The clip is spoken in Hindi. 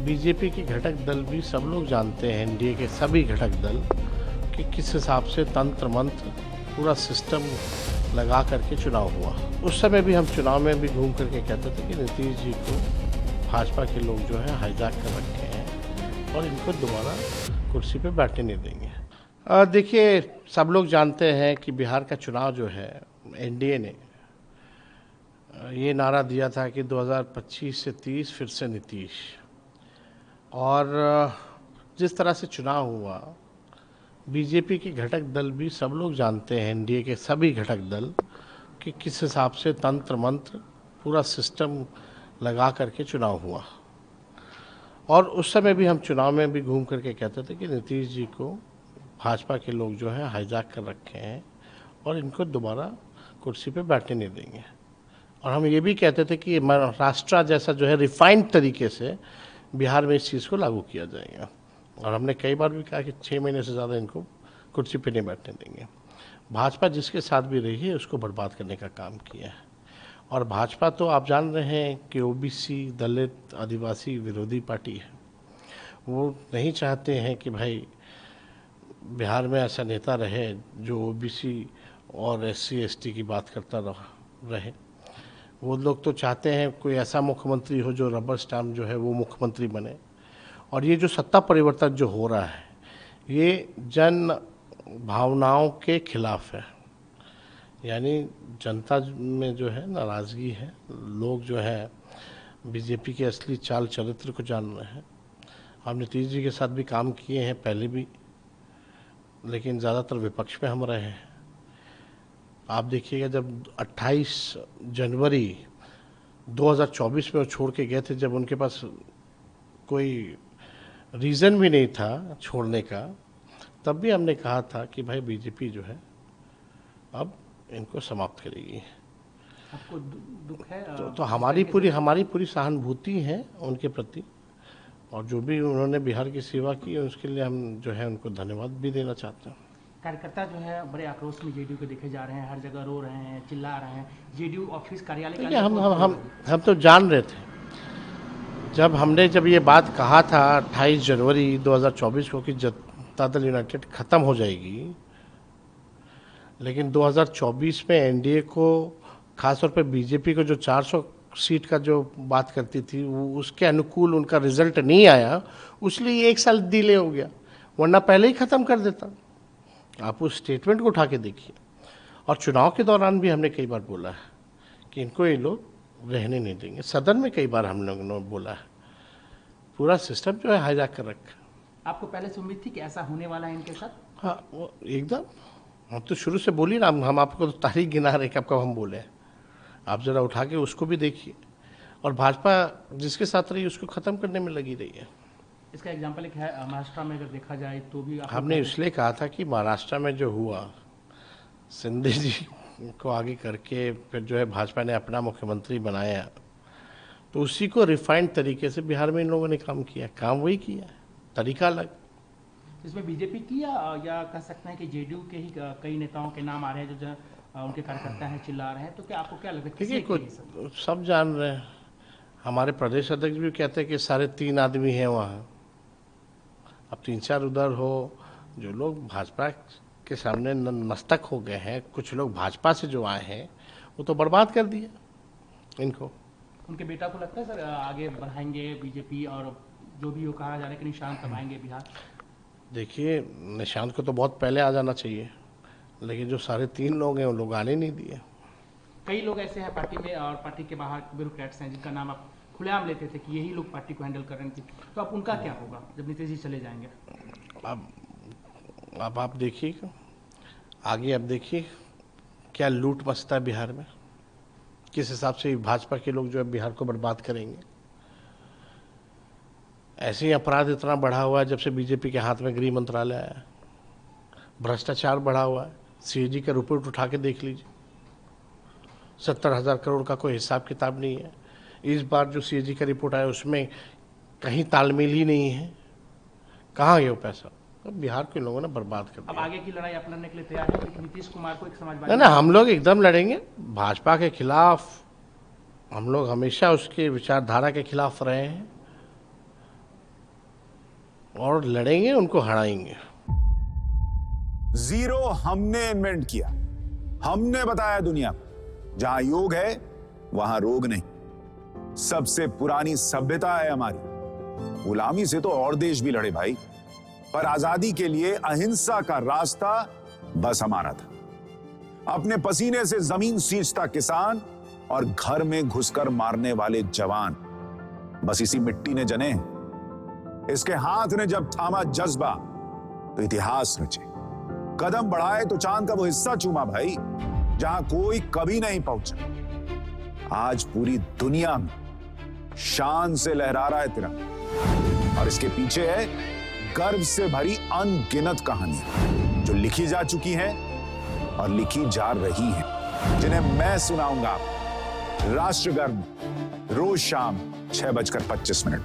बीजेपी के घटक दल भी सब लोग जानते हैं, एनडीए के सभी घटक दल, कि किस हिसाब से तंत्र मंत्र पूरा सिस्टम लगा करके चुनाव हुआ। उस समय भी हम चुनाव में भी घूम करके कहते थे कि नीतीश जी को भाजपा के लोग जो है हाईजैक कर रखे हैं और इनको दोबारा कुर्सी पे बैठने नहीं देंगे। देखिए, सब लोग जानते हैं कि बिहार का चुनाव जो है एनडीए ने ये नारा दिया था कि 2025 से 30 फिर से नीतीश। और जिस तरह से चुनाव हुआ, बीजेपी के घटक दल भी सब लोग जानते हैं, एनडीए के सभी घटक दल, कि किस हिसाब से तंत्र मंत्र पूरा सिस्टम लगा करके चुनाव हुआ। और उस समय भी हम चुनाव में भी घूम करके कहते थे कि नीतीश जी को भाजपा के लोग जो है हाईजैक कर रखे हैं और इनको दोबारा कुर्सी पे बैठने नहीं देंगे। और हम ये भी कहते थे कि महाराष्ट्र जैसा जो है रिफाइंड तरीके से बिहार में इस चीज़ को लागू किया जाएगा। और हमने कई बार भी कहा कि 6 महीने से ज़्यादा इनको कुर्सी पे नहीं बैठने देंगे। भाजपा जिसके साथ भी रही है उसको बर्बाद करने का काम किया है। और भाजपा तो आप जान रहे हैं कि ओबीसी, दलित, आदिवासी विरोधी पार्टी है। वो नहीं चाहते हैं कि भाई बिहार में ऐसा नेता रहे जो ओबीसी और एससी एसटी की बात करता रहे। वो लोग तो चाहते हैं कोई ऐसा मुख्यमंत्री हो जो रबर स्टैम्प जो है वो मुख्यमंत्री बने। और ये जो सत्ता परिवर्तन जो हो रहा है ये जन भावनाओं के खिलाफ है। यानी जनता में जो है नाराज़गी है, लोग जो है बीजेपी के असली चाल चरित्र को जान रहे हैं। हम नीतीश जी के साथ भी काम किए हैं पहले भी, लेकिन ज़्यादातर विपक्ष में हम रहे हैं। आप देखिएगा, जब 28 जनवरी 2024 में वो छोड़ के गए थे, जब उनके पास कोई रीज़न भी नहीं था छोड़ने का, तब भी हमने कहा था कि भाई बीजेपी जो है अब इनको समाप्त करेगी। आपको दुख है? तो हमारी पूरी सहानुभूति है उनके प्रति, और जो भी उन्होंने बिहार की सेवा की है उसके लिए हम जो है उनको धन्यवाद भी देना चाहते हैं। कार्यकर्ता जो है बड़े आक्रोश में जेडीयू के देखे जा रहे हैं, हर जगह रो रहे हैं, चिल्ला रहे हैं। जेडीयू ऑफिस कार्यालय के हम तो जान रहे थे, जब ये बात कहा था 28 जनवरी 2024 को कि जनता दल यूनाइटेड ख़त्म हो जाएगी, लेकिन 2024 में एनडीए को, खासतौर पे बीजेपी को जो 400 सीट का जो बात करती थी वो उसके अनुकूल उनका रिजल्ट नहीं आया, इसलिए 1 साल डिले हो गया, वरना पहले ही ख़त्म कर देता। आप उस स्टेटमेंट को उठा के देखिए। और चुनाव के दौरान भी हमने कई बार बोला है कि इनको ये लोग रहने नहीं देंगे। सदन में कई बार हम लोगों ने बोला है, पूरा सिस्टम जो है हाईजैक कर रखा। आपको पहले से उम्मीद थी कि ऐसा होने वाला है इनके साथ? हाँ, वो एकदम, हम तो शुरू से बोली ना, हम आपको तो तारीख गिना रहे कब कब हम बोले हैं। आप ज़रा उठा के उसको भी देखिए। और भाजपा जिसके साथ रही उसको ख़त्म करने में लगी रही है। इसका एग्जाम्पल एक है महाराष्ट्र में, अगर देखा जाए तो भी हमने इसलिए कहा था कि महाराष्ट्र में जो हुआ, शिंदे जी को आगे करके फिर जो है भाजपा ने अपना मुख्यमंत्री बनाया, तो उसी को रिफाइंड तरीके से बिहार में इन लोगों ने काम किया। काम वही किया, तरीका अलग। इसमें बीजेपी की या कह सकते हैं कि जेडीयू के ही कई नेताओं के नाम आ रहे हैं जो उनके कार्यकर्ता हैं, चिल्ला रहे हैं, तो क्या आपको क्या लगता है? देखिए, कुछ सब जान रहे हैं। हमारे प्रदेश अध्यक्ष भी कहते हैं कि सारे 3 आदमी हैं वहाँ। अब 3-4 उधर हो, जो लोग भाजपा के सामने मस्तक हो गए हैं, कुछ लोग भाजपा से जो आए हैं वो तो बर्बाद कर दिया इनको। उनके बेटा को लगता है सर आगे बढ़ाएंगे बीजेपी, और जो भी वो कहा जा रहा है कि निशांत तब आएंगे बिहार? देखिए, निशांत को तो बहुत पहले आ जाना चाहिए, लेकिन जो सारे 3 लोग हैं वो लोग आने नहीं दिए। कई लोग ऐसे हैं पार्टी में और पार्टी के बाहर ब्यूरोक्रेट्स हैं जिनका नाम आप खुलेआम लेते थे कि यही लोग पार्टी को हैंडल कर रहे थे, तो अब उनका क्या होगा जब नीतीश जी चले जाएंगे? अब आप देखिए आगे, अब देखिए क्या लूट मचता है बिहार में, किस हिसाब से भाजपा के लोग जो है बिहार को बर्बाद करेंगे। ऐसे ही अपराध इतना बढ़ा हुआ है जब से बीजेपी के हाथ में गृह मंत्रालय आया। भ्रष्टाचार बढ़ा हुआ है। सीएजी का रिपोर्ट उठा के देख लीजिए, 70,000 करोड़ का कोई हिसाब किताब नहीं है। इस बार जो सीएजी का रिपोर्ट आया उसमें कहीं तालमेल ही नहीं है। कहाँ गया वो पैसा? तो बिहार के लोगों ने बर्बाद कर दिया। अब आगे की लड़ाई अपनाने के लिए तैयार है कि नीतीश कुमार को एक समाजवादी? नहीं, हम लोग एकदम लड़ेंगे भाजपा के खिलाफ। हम लोग हमेशा उसके विचारधारा के खिलाफ रहे हैं और लड़ेंगे, उनको हराएंगे। जीरो हमने इन्वेंट किया, हमने बताया दुनिया को, जहां योग है वहां रोग नहीं। सबसे पुरानी सभ्यता है हमारी। गुलामी से तो और देश भी लड़े भाई, पर आजादी के लिए अहिंसा का रास्ता बस हमारा था। अपने पसीने से जमीन सींचता किसान और घर में घुसकर मारने वाले जवान, बस इसी मिट्टी ने जने हैं। इसके हाथ ने जब थामा जज्बा तो इतिहास रचे। कदम बढ़ाए तो चांद का वो हिस्सा चूमा भाई, जहां कोई कभी नहीं पहुंचा। आज पूरी दुनिया में शान से लहरा रहा है तिरंगा, और इसके पीछे है गर्व से भरी अनगिनत कहानियां जो लिखी जा चुकी हैं और लिखी जा रही हैं, जिन्हें मैं सुनाऊंगा आपको राष्ट्रगान रोज शाम 6:25 पर।